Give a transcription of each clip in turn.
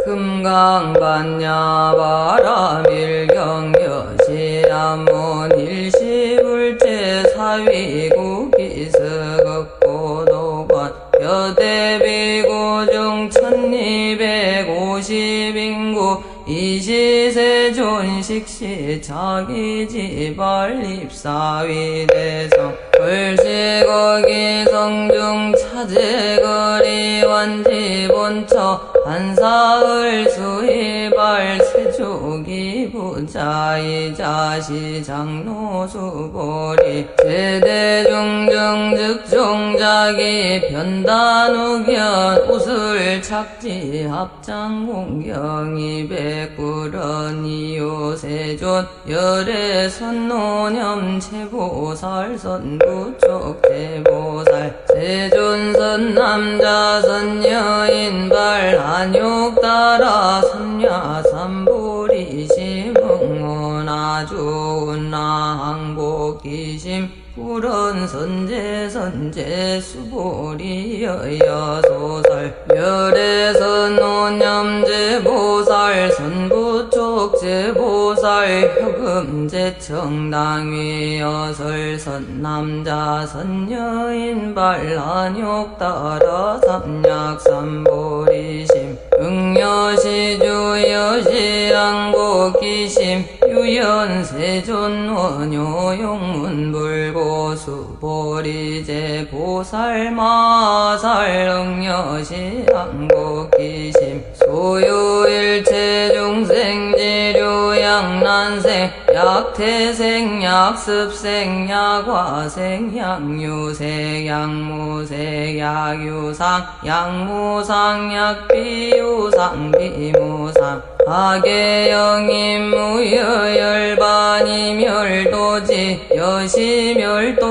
금강반야바라밀경여시암문 일시불제 사위고 기스극고 도관 여대비고중 1250인구 이시세존식시 자기지발립사위대성 불시거기 성중 차제거리 완지본처 한사을 수이발 세조기 부자이자시 장로수보리 제대중중 즉종자기 변단우견 우술 착지 합장공경이 백불언 이요세존 열애선노념 제보살 선부족 제보살 세존선 남자 선여인 발 한욕 따라 삼야 삼보리심 응원아 좋은나 항복기심 불언 선제 선제 수보리 여여소살 열애선 노념 제보살 선부촉 제보살 혁음 제청당위 여설선 남자 선여인 발한욕 따라 삼약 삼보리심 응여시주 여시양복기심 유연세존 원효용문불고수 보리제 보살마살 응여시양복기심 소유일체중생지류 양난생 약태생 약습생 약화생 약유생 약무생 약유상 약무상 약비유상 비무상 하계영임무여열반이멸도지 여시멸도무량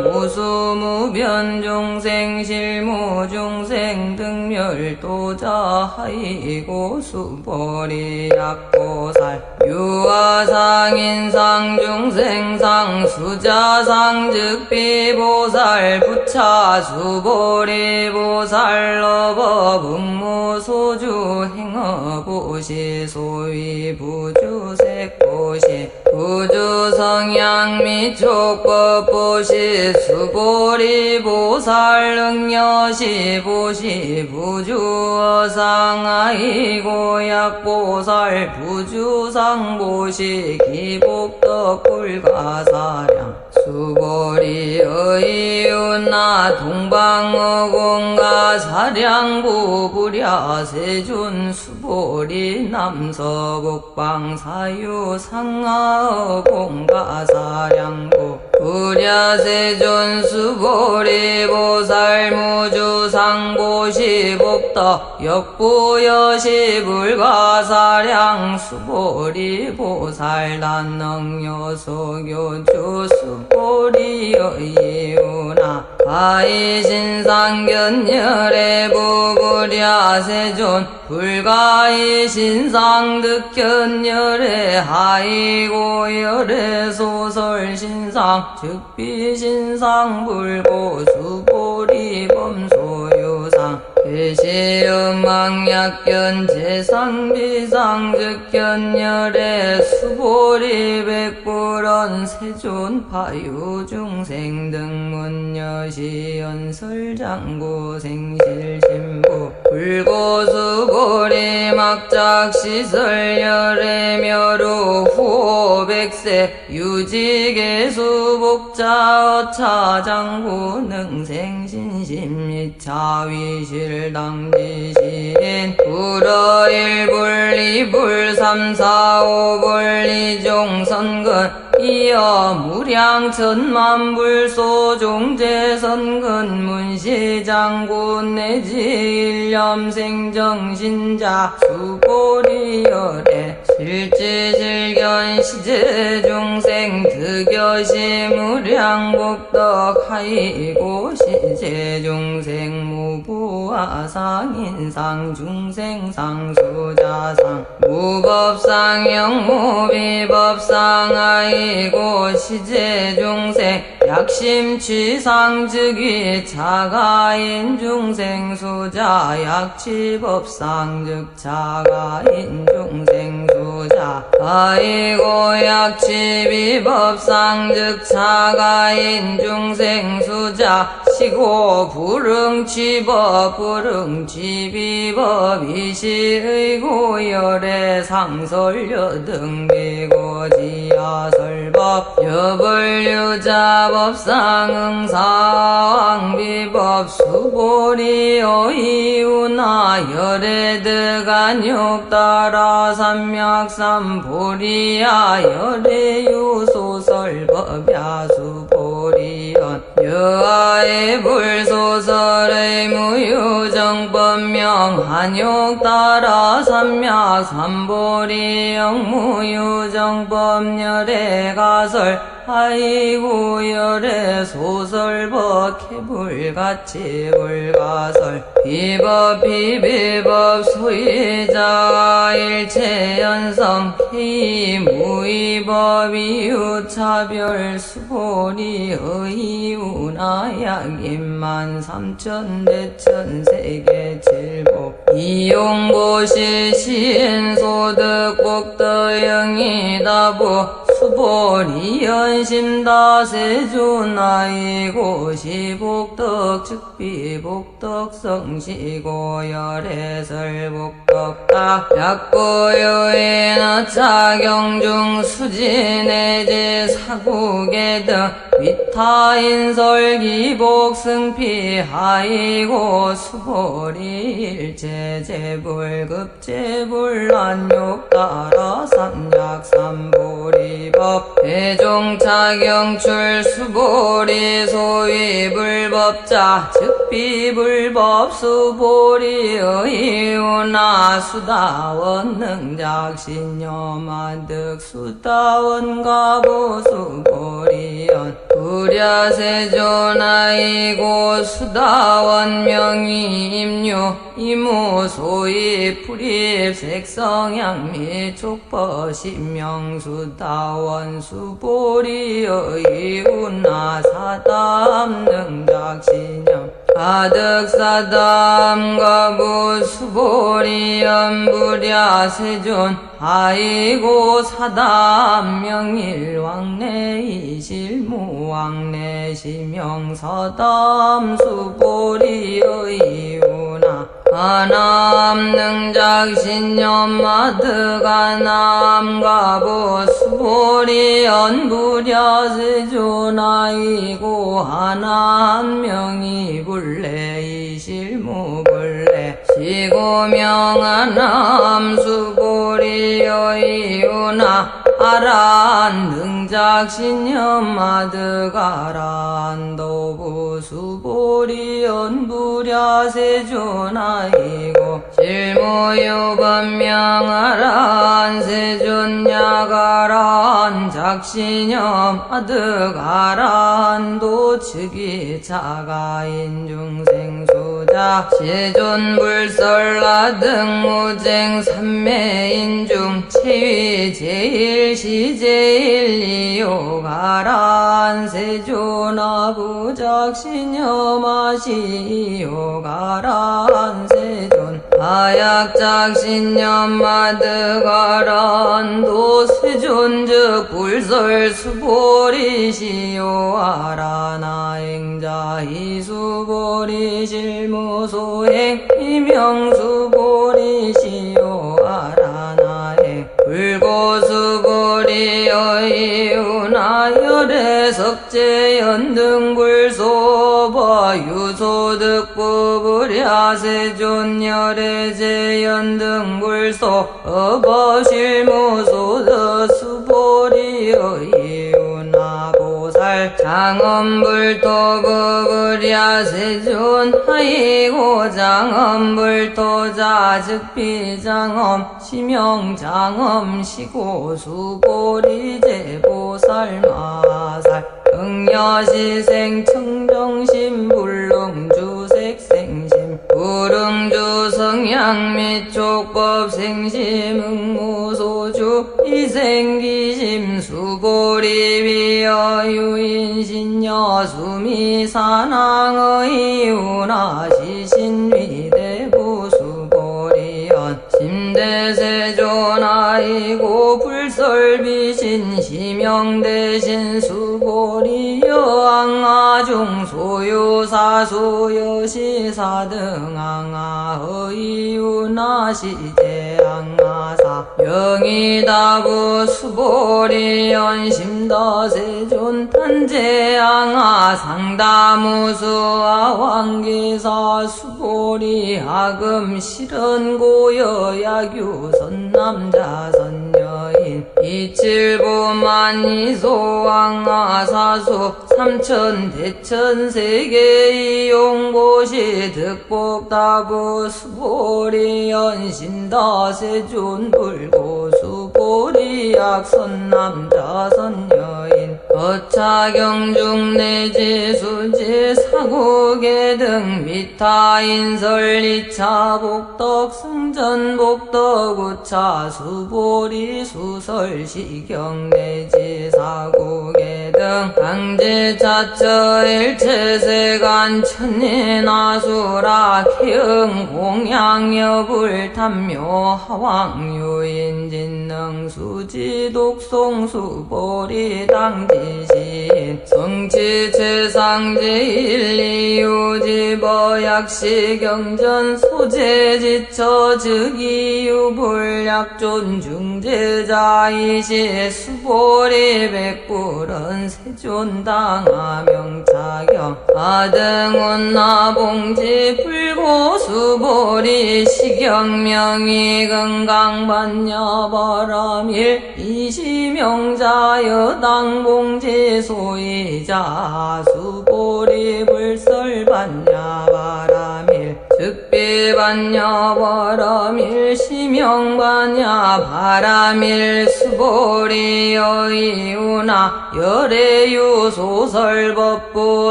무수무변중생 실무중생 등멸도자 하이고 수보리 약보살 유아상인상 중생상 수자상 즉비보살 부차 수보리보살 러버 분무소주 행어보시 소위부주색보시 부주성향미촉법보시 수보리보살 응여시보시 부주어상아이고 약보살 부주상보시 기복덕불가사량 수보리 의윤나 동방어공가 사량부 부랴세존 수보리 남서북방 사유 상하어공가 사량부 부랴세존 수보리 보살 무주상보시 복덕 역부여시 불가사량 수보리 보살 단능여소교주 수보리 여이유나 가이신상견열의 부부랴세존 불가이신상득견열의 하이고열의 소설신상 즉비신상 불고수보리 범소유상 배시음망약견 제상비상 즉견열의 수보리 백불언 세존 파유중생 등문여시 연설장구 생실신부 불고수보리 막작시설열의 묘루 후백세 유지계수복자 어차장구 능생신심이차위실당지시인 불어일불이불삼사오불리종선근 이어 무량천만불소종제선근 문시장군 내지 일념생정신자 수보리열의 실지실견 시제중생 득여시 무량복덕 하이고 시제중생 무부하상 인상 중생 상수자상 무법상 영무비법상 하이고 시제중생 약심취상 즉위 차가인 중생 수자 약취법상 즉 차가인 중생 수자 하이고 약취비법상 즉 차가인 중생 수자 시고 불응취법 불응취비법 이시의고 열애 상설여 등비고 지하설법 여벌유자법상 응사왕비법 수보리여 이유나 열애득안육 따라 삼맥삼보리야 열애유소설법 야수보리연 여하의 불소설의 무유정법명 한육 따라 삼맥삼보리 영무유정법 열애 가설 하이고 열애 소설법 개불같이 불가설 비법 비비법 소유자 일체연성 해이 무위법 이유차별 수보리 의이우나 약인만 삼천대천 세계칠복 이용고시 시인소득 복더영이다부 수보리 연심다세존나이고 시복덕 즉비복덕 성시고 열애설복덕다 약고요인 차경중 수진해제 사국의 등 위타인설기복 승피하이고 수보리 일체제불급제불란욕 따라 삼약삼보리법 대종차경출 수보리 소위불법자 즉비불법 수보리 의유나 수다원 능작신여만득 수다원 가보 수보리연 불야세존아이고 수다원 명의 임류 이무 소위 불입 색성향 및 촉법 신명수다원 수보리 의유나 사담 능작신영 가득사담 가부 수보리 연불야세존 아이고 사담 명일왕래 이실무왕래 시명사담 수보리 의유나 아남 능작신념마드가남 가보 수보리 연불야세존아이고 하남 명이 불래 이실무불래 시고명하남 수보리 여이유나 아란 능작신념마드가란 도부 수보리 연불야세존아이고 실무유번명아란 세존야가란 작신념마드가란 도측이 차가인 중생수자 세존불설라 등무쟁 삼매인중 체위 제일 시제일이요가란 세존아부작신념아시요가란 세존 아약작신념마드가란 도세존즉 불설 수보리시요아라나행자 이수보리 실무소행 이명수보리시요아라나행 불고수보리 여이유나 열애석제연등불소바 유소득부불야세존 열애제연등불소 어버실무소득 수보리 여이유나 보살 장엄불토법을야 세존 하이고 장엄불토자 즉비장엄 시명장엄 시고수보리제보살마살 응여시생 청정심불릉주색생심 불응주성향 촉법생심 응무소주 이생기심 수보리비여유인신여수미산항의 운하시신위대부수보리연 심대세존하이고 불설비신 시명대신 수보리여항아중 소유사수여시사등항아의 운하시제항아사 영이다부 수보리연심다세존 탄제항아 상다무수아 왕기사 수보리하금 실은고여야규 선남자 선여인 이칠보만이소왕아 사수 삼천대천세계의 용보시 득복다부 수보리연심다세존 불고수보리약 선남자 선여인 거차경중내지수지 사국계 등 미타인설 이차복덕 승전복덕 우차 수보리 수설시경내지 사국계 등 강제자처 일체세간 천인아수라 기응공양여불탐묘 하왕유인진능수지 독송수보리 당지신 성치최상제일리유지버약시경전 소재지처 즉이유불약존 중제자이시 수보리 백불은 세존당하명차경 아등운나봉지 불고수보리 시경명이 건강반야바람일 이시명자여당봉지 소이자 수보리 불설반야바람일 즉비반야바람일 시명반야바람일 수보리여이우나 열애유소설법부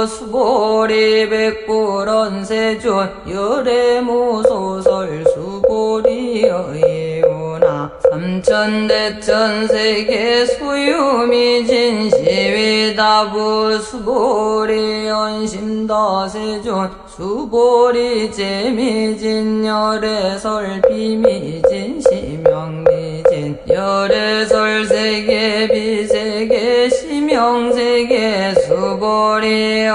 수보리 백불언세존 열애무소설 수보리여이우나 삼천대천세계 소유미진 시위다부 수보리연심다세존 수보리제미진 열애설 비미진 시명미진 열애설 세계 비세계 시명세계 수보리여이우나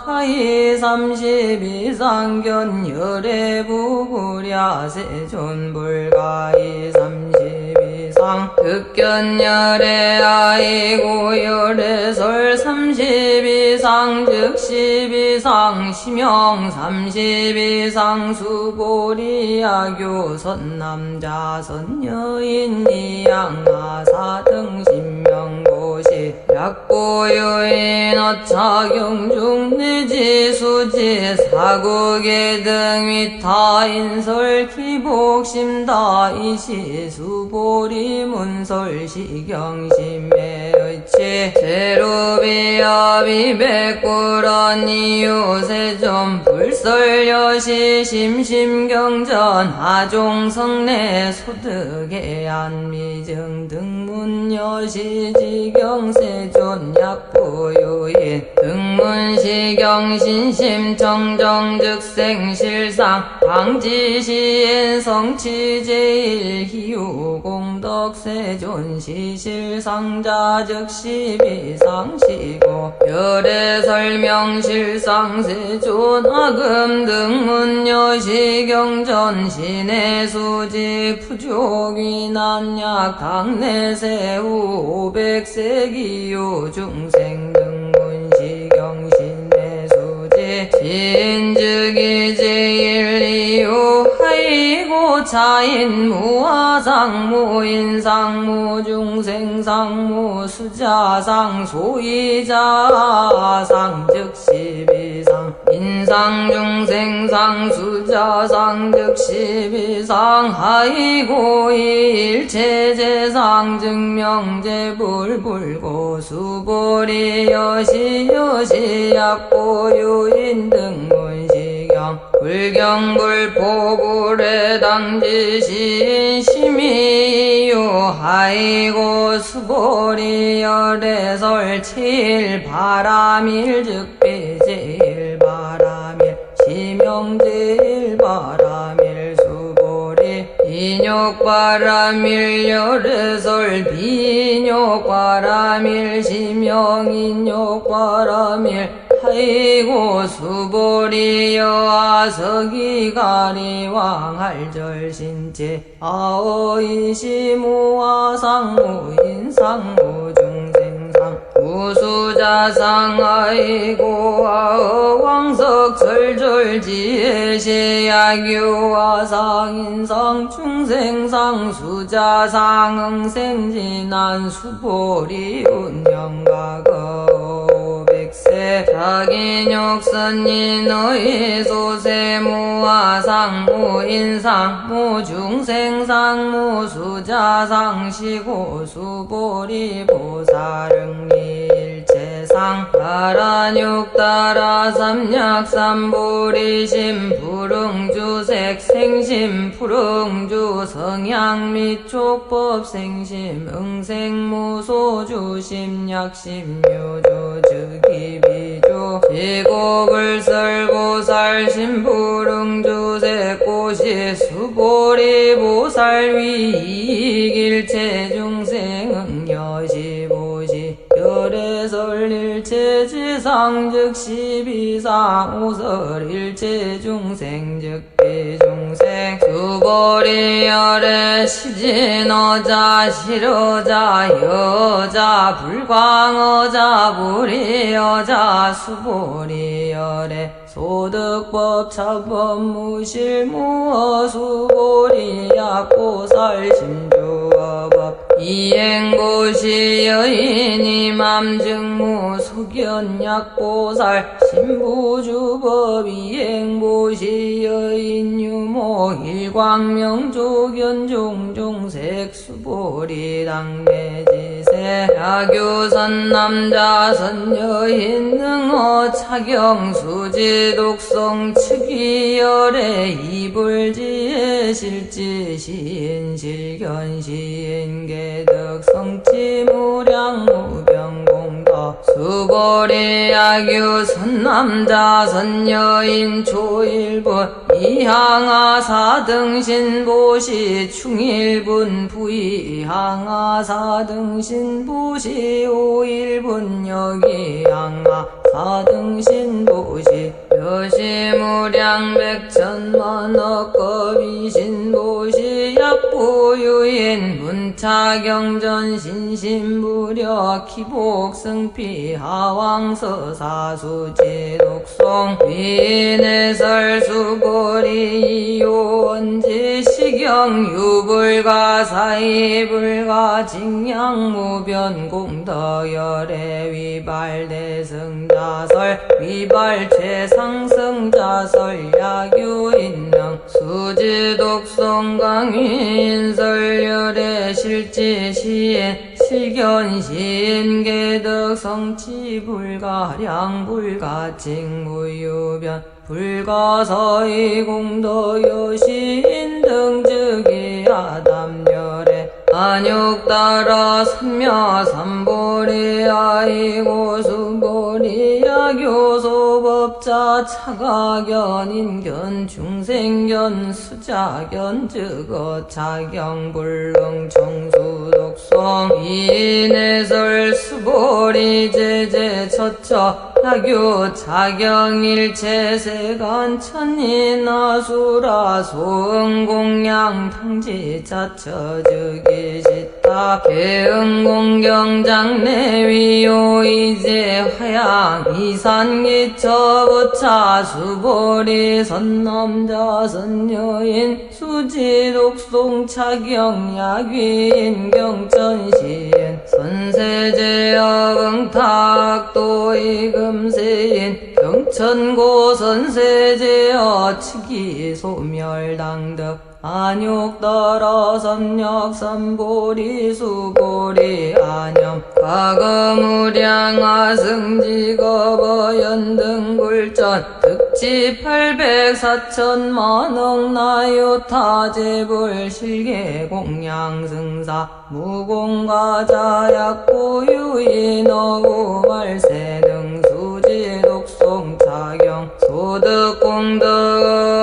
가히 32상견 열애부구랴 세존 불가히 32상 득견열애 아이고 열애설 32상 즉 12상 시명 32상 수보리야교 선남자 선여인 이양하사 등 신명고시 약보유인 어차경중 내지수지 사국계 등 위타인설 기복심다이시 수보리 문설시경심의 의치 제루비야비 백구런 이유세존 불설여시 심심경전 하종성내 소득의 안미증 등문여시지경세존 약부유인 등문시경신심정정즉생실상 방지시인 성취제일 희우공덕세존 시실상자 즉시비상시고 열애설명실상세존 아금 등문여시경전 신의수지 푸족위난약 당내세후 500세기요 중생 등문시경신의수지 진즉이 제일리요 하이고 차인 무화상 무인상 무중생상 무수자상 소이자상 즉 12상 인상 중생상 수자상 즉 12상 하이고 일체재상 증명재 불불고 수보리 여시 약고 유인 등 문시경 불경 불포 불에 당지시 심이유 하이고 수보리 열애설 칠 바람일 즉비 제일 바람일 시명제일 바람일 수보리 인욕 바람일 열애설 비인욕 바람일 시명인욕 바람일 하이고 수보리 여아석이 가리왕 할절신체 아어이시 무화상 무인상 무중생상 무수자상 아이고 아어왕석 절절지혜시 야규화상 인상 중생상 수자상 응생진한 수보리 운영가거 자기욕선이 너희 소세 무화상 무인상 무중생상 무수자상 시고 수보리 보살응일체상 다란육 다라 삼약 삼보리심 불응주색 생심 불응주 성향 및 촉법 생심 응생무소주 심약심 묘주 즉이비주 지고불설보살 심불응주색고시 수보리 보살위 이익일체 중생은 여시보시 열애설일체지상 즉 12상 오설일체 중생 즉 비중생 수보리 열애 시진어자 실어자 여자 불광어자 불이여자 수보리 열애 소득법 차법 무실무어 수보리 약보살 심주어법 이행고시 여인이 맘증무 소견약보살 신부주법 이행고시 여인 유모 일광명조견 종종색 수보리 당매지세 야교선 남자 선여인 능어 차경수지 독성 측이열애 이불지혜 실지 시인 실견 시인 개덕 성치 무량 무병공덕 수보리 야규 선남자 선여인 초일분 이항아 사등신보시 충일분 부이항아 사등신보시 오일분 여기항아 사등신보시 여시무량 백천만억겁이신보시 약보유인 문차경전 신신부려 기복승피 하왕서 사수지독송 위인해설 수보리 이요원지 시경 유불가 사이불가 징양무변 공덕열애 위발대승자설 위발최상승자설 야규인능 수지독성 강인설열애 실지시인 실견시인 개덕 성치불가 량불가 징무유변 불가서이 공덕여시인 등즉이 아담열애 안육따라 삼야 삼보리 아이고 수보리 야교소법자 차가견 인견 중생견 수자견 즉어 차경불능 청수독성 이인해설 수보리 제제 처처 야규 자경일체 세간 천인아수라 소응공양 탕지 자처즉이 시타 개응공경장내위요 이제 화양 이산기처부차 수보리 선남자 선여인 수지독송 차경야귀인 경천시인 선세제어응탁도이 금세인 경천고 선세제어 치기 소멸당덕 안욕따라 삼력삼보리 수보리 안염 과거무량 아승직업어 연등굴전 득지 800사천만억 나요타제불 실계공양승사 무공가자약고유인어구 말세능수지 독송차경 소득공덕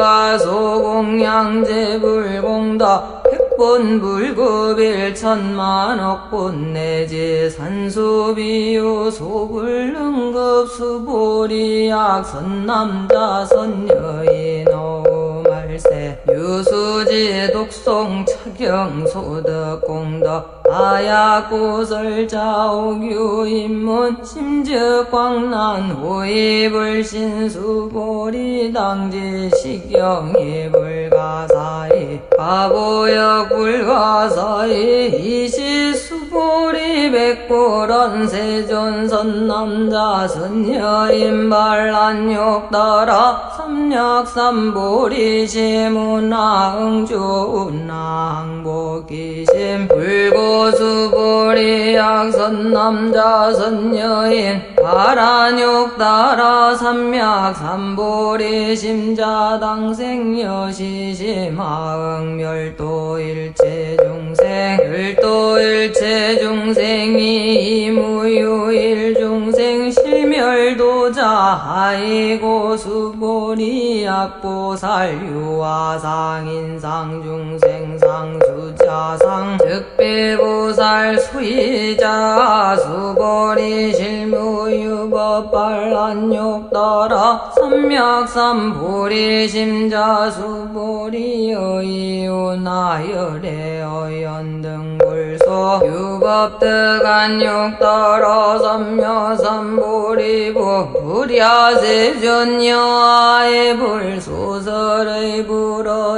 아소공양제불공덕 백본불급일 천만억본 내지 산수비유 소불능급 수보리약 선남자 선여인 어우말세 유수지 독송 차경 소득공덕 아야고설자오규인문 심즉광난 호의불신수보리 당지 식경이불가사이 바보역 불가사이 이시수보리 백골원 세존선남자 선여인 반란욕따라 삼력삼보리 시문화응주운항복기심 불고수보리 약선남자 선여인 바란욕따라 삼맥삼보리 심자당생여시심하응멸도일체중생 멸도일체중생이 이무유일중생 실멸도자 하이고수보리 약보살유화상인상중생상수자상 득배보살 수의자 수보리 실무유법 반란욕따라 삼맥삼보리 심자수보리 어이운하열의 어연등불소 유법득안욕따라 삼맥삼보리부 불야세존여아의 불소설의 불어연등불소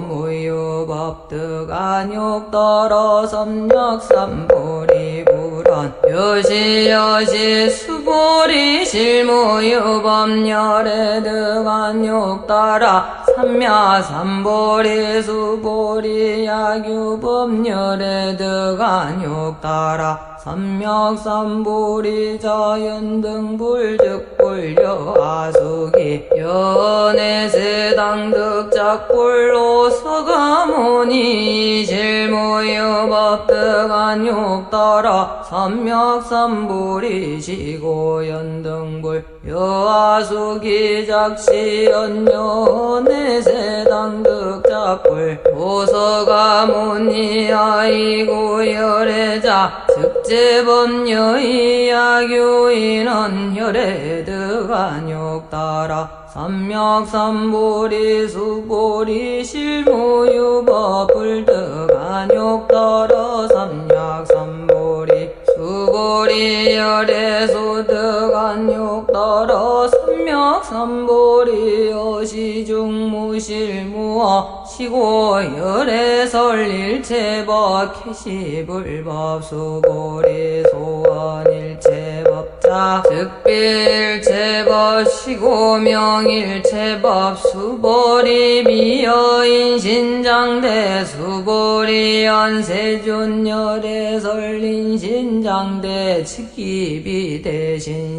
무유법득안욕따라 삼맥삼보리 불언 여시여시 수보리 실무유법열의 득안욕따라 삼맥삼보리 수보리 약유법열의 득안욕따라 삼맥삼보리 자연등불즉불여아수기 연애세당득작불로 서가모니 실무유법득안욕따라 삼맥삼보리 시고연등불 여아수기 작시연연애세당득작불 도서가모니 아이고 열애자 즉제법여의 야교인은 혈애득안욕따라 삼맥삼보리 수보리 실무유법 불득안욕따라 삼맥삼보리 수보리 열애소득안욕따라 삼맥삼보리 여시중무실무어 시고열애설일체법 캐시불법 수보리 소원일체법자 즉비일체법 시고명일체법 수보리 미여인신장대 수보리 연세존열애설인신장대 측기비대신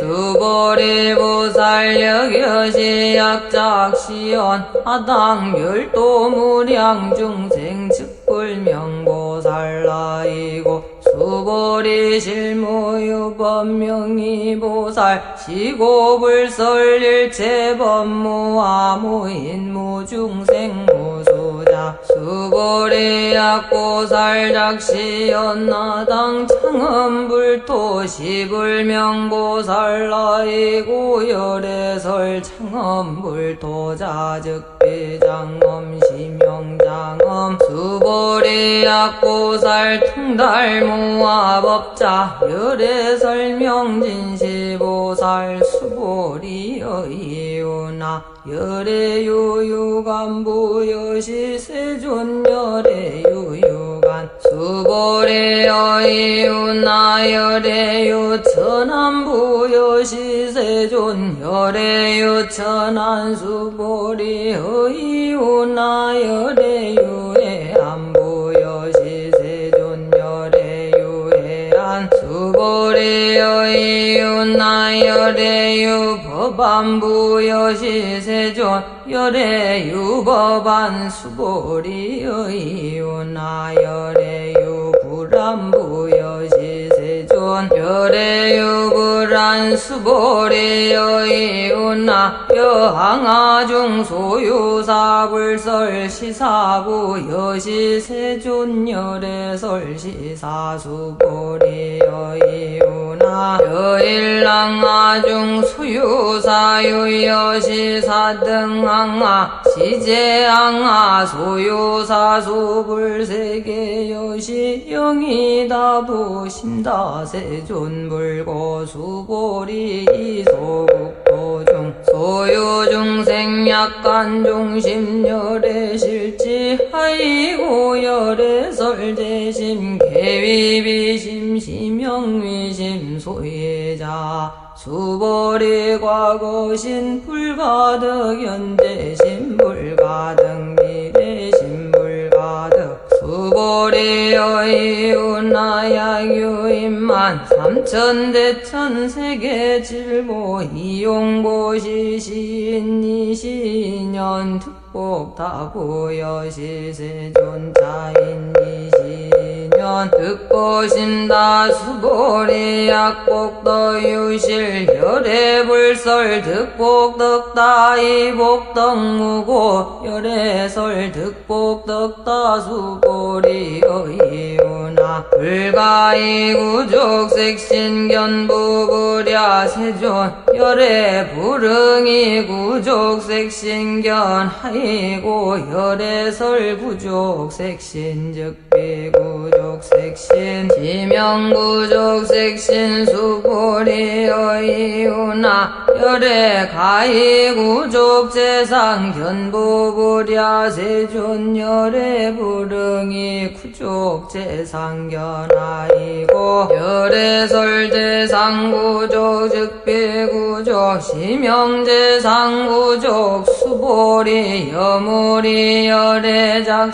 수보리 보살력여시 약작시연 하당멸도무량중생 측불명보살라이고 수보리 실무유법명의보살 시고불설일체법무아무인무중생무수자 수보리자 수보리 약고살 작시연나당 창음불토 시불명보살 나이고 열애설 창음불토 자즉비장엄 심영장엄 수보리 약고살 통달무화법자 열애설명진시보살 수보리여이유나 열애유유간부여시세존 열애유유간 수보리여이유나 열애유천안부여시세존 열애유천안 수보리여이유나 열애유해안부여시세존 열애유해안 수보리여이유나 열애유 법안부여시세존 열애유법안 수보리여이유나 열애유 불안부여시세존 열애유불안 수보리여이유나 여항아중 소유사불설 시사부 여시세존 열애설 시사수보리여이유나 여일랑아중 소유사유여시사등항아 시제항아 소유사수불세계여시 영이다부 심다세존불고 수보리 이소국도중 소유중생 약간중심 열애실지 하이고 열애설재심 개위비심 심영위심 소예자 수보리 과거신 불가득 현재심 불가득 미래심 불가득 수보리여이유나 약유임만 삼천대천 세계질보 이용보시 시인이시년 득복다부여시세존 자인이시년 득보심다 수보리 약복더유실 열애불설 득복덕다이복덕무고 열애설 득복덕다 수보리여이유나 불가이구족색신견부부랴 세존 열애불응이 구족색신견 하이고 열애설 구족색신 즉비구족색신 지명구족색신 수보리여이유나 열애가이구족재상 견부부랴 세존 열애불응이 구족재상 견하이고 열애설재상구족 즉비구족 심영재상구족 수보리 여무리 열애작신여마당요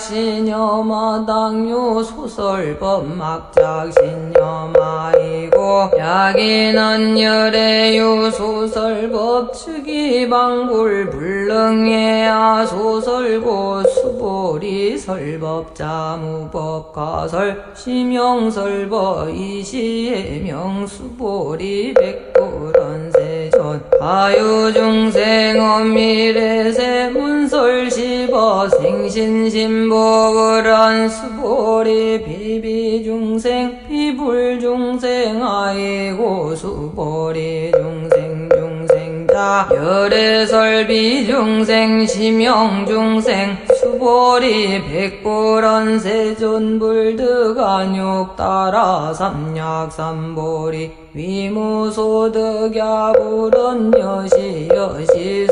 소설법막작신여마이고 약인은 열애유 소설법 측이방불 불능해야 소설고 수보리 설법자 무법가설 심영설법 이시해명 수보리 백불언세존 가유중생 엄미래세 문설시버 생신신보불안 수보리 비비중생 비불중생 아이고 수보리 중생 중생자 열애설 비중생 심영중생 수보리 백불언세존 불득안욕 따라 삼약삼보리 위무소득야불언 여시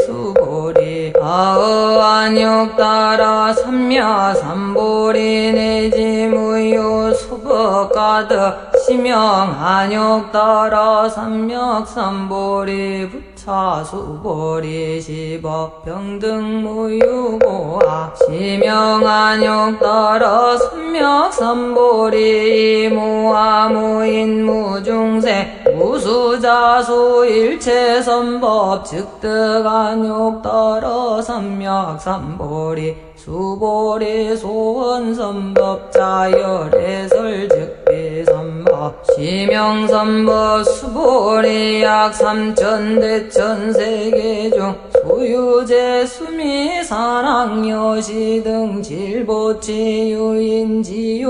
수보리 아의안욕 따라 삼야삼보리 내지무요 수법가득 심영안욕 따라 삼약삼보리 부차수보리 시법평등무유고아 심영안욕 따라 삼약삼보리 무아무인무중생 무수자수 일체선법 즉득안욕 따라 삼약삼보리 수보리 소원선법 자열해설즉비선법 시명선법 수보리 약 3천대천세계 중 소유제 수미사랑여시 등 질보치 유인지용보시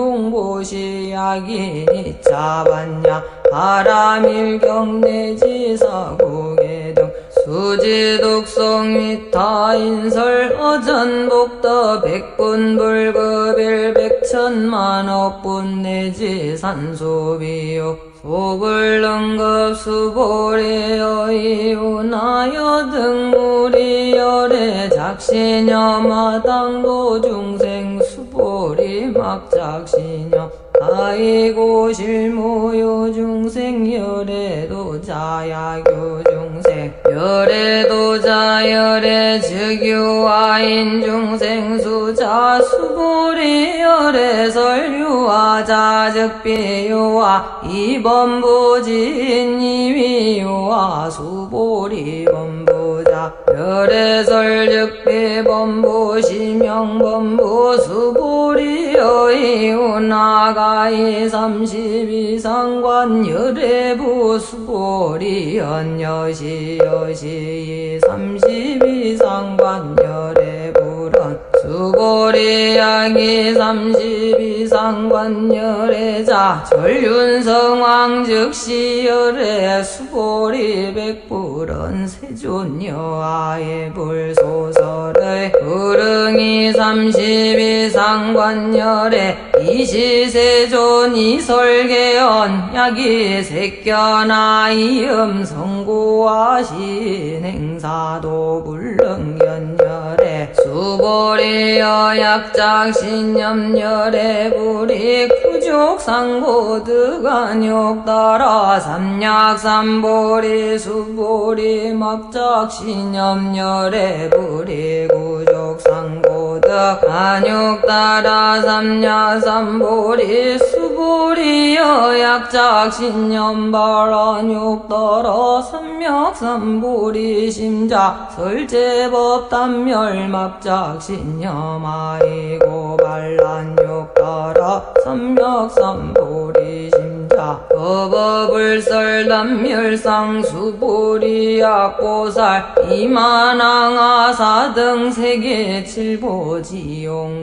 약인이 자반야 바람일경내지사고계 등 수지독성 위타인설 어전복더 백분불급일 백천만억분 내지 산소비요 소불능급 수보리여 이윤하여 등무리열의 작신여 마당도 중생 수보리 막작신여 아이고 실무요 중생 열애도 자야교 중생 열애도 자열애 즉유아인 중생 수자 수보리 열애 설유아 자즉비유아 이범부진 이위유아 수보리 범부자 열애 설즉비 범부 시명범부 수보리 여이우나가 이 32상관 열애부 수보리 연여시 여시 32상관 열애부런 수보리 약이 32상관 열애자 전륜성왕 즉시 열애 수보리 백불은 세존여아의 불소설의 불응이 32상관 열애 이시세존 이설계연 약이 색견아 이음 성고하신 행사도 불능견열애 수보리여 약작신념열애 불이 구족상고득안욕 따라 삼약삼보리 수보리 막작신념열애 불이 구족상고득 안욕 따라 삼약삼보리 수보리여 약작신념발안욕 따라 삼약삼보리 심자 설제법 단멸 막작신념 아이고 반란욕 따라 삼약삼보리 심자 법업을설 단멸상 수보리 약고살 이만항아사 등 세계 칠보지용보시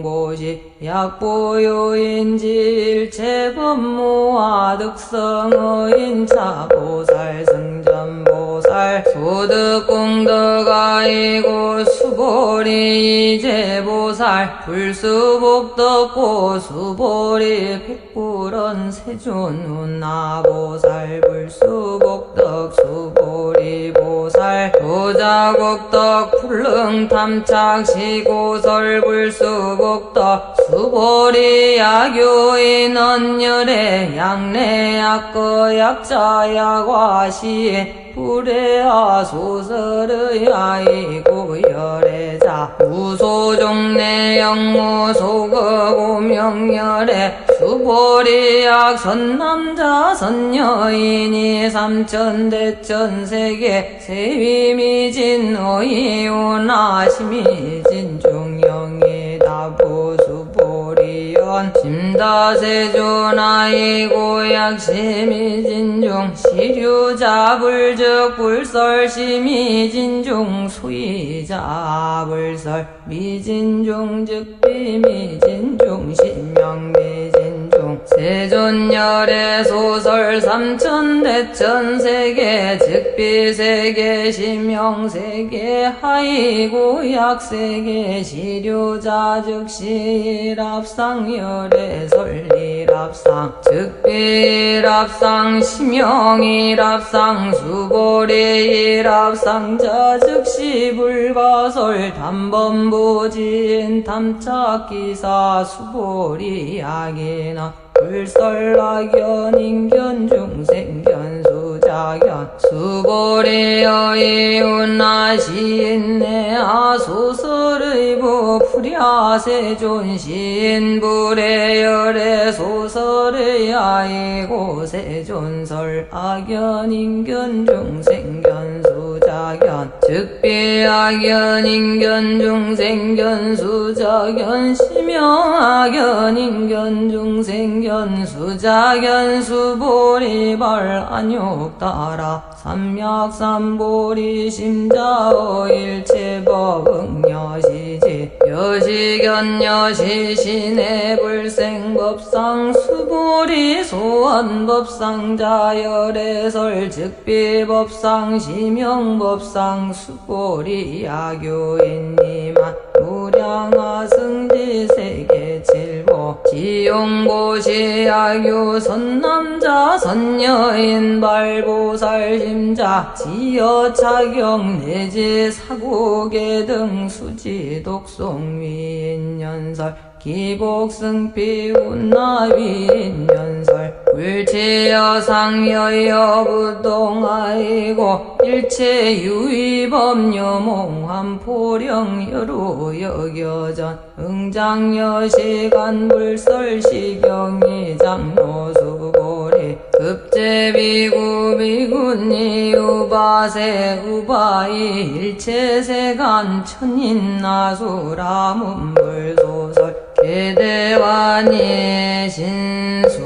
약보요인지일체법무아 득성의인차보살 승전보살 소득공덕아이고 수보리 이제보살 불수복덕고 수보리 백불원 세존운나보살 불수복덕 수보리 보살 도자곡덕 불능탐착시고설 불수복덕 수보리 야교인 언열애 양내약거 약자야과시인 불애아 소설의 아이고 열애자 무소종내 영무소거고 명열애 수보리약 선남자 선여인이 삼천대천세계 세위미진 어이오나 시미진 중영이 다보수보리연 심다세존 아이고 약시미진중 시류자불적 불설 시미진중 수의자불설 미진중 즉비미진중 신명미진중 세존열애 소설 삼천대천세계 즉비세계 시명세계 하이고 약세계 시류자 즉시랍상열애 설리랍상 즉비랍상 시명이랍상 수보리랍상자 즉시 불가설 단범부진 탐착기사 수보리 약이나 불설락연 인견중생견 수자견 수보리여 이웃나시인내 아소설의 부풀야세존 시인불의 열애 소설의 아이고 세존설 악연 인견중생견 수자견 즉비하견 인견 중생견 수자견 심영하견 인견 중생견 수자견 수보리발 안욕따라 삼약삼보리 심자어 일체법응여시지 여시견 여시신의 불생법상 수보리 소원법상 자열애설 즉비법상 심영법상 수보리 야교인니만 무량하승지 세계칠보 지용고시 야교 선남자 선여인 발보살 심자 지여차경 내지 사고계 등 수지 독송 위인연설 기복승피 운나위인연설 불치여상여여부동하이고 일체유의법녀몽환포령 여루여겨전 응장여시간불설시경이장노수고리 급제비구비군니 우바세 우바이 일체세간 천인나수라문불소설 계대와니 신수